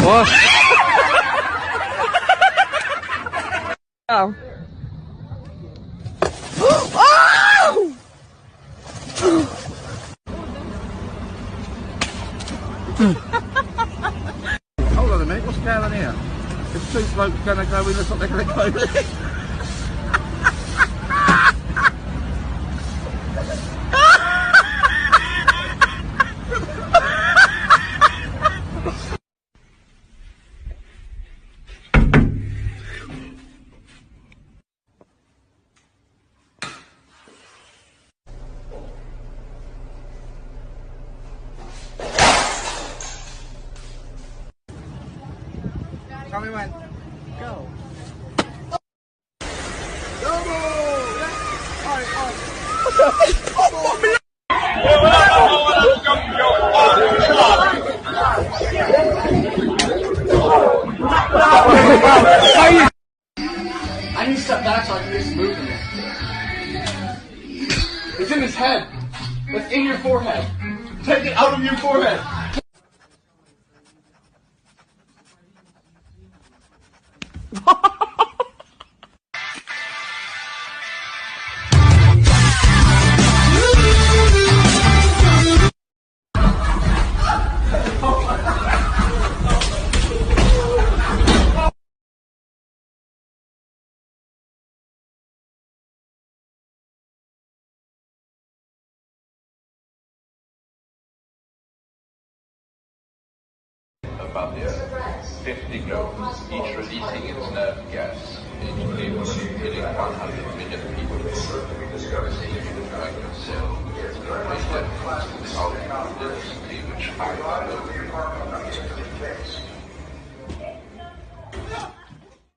What? Oh. Oh! Hold on a minute, what's going on here? If two blokes going to go in, that's what they're going to go in. Tell me when. Go. I need to step back so I can get some movement. It's in his head. It's in your forehead. Take it out of your forehead. About there, 50 drones, each releasing its nerve gas, each capable of killing 100 million people. Like yourself, which 5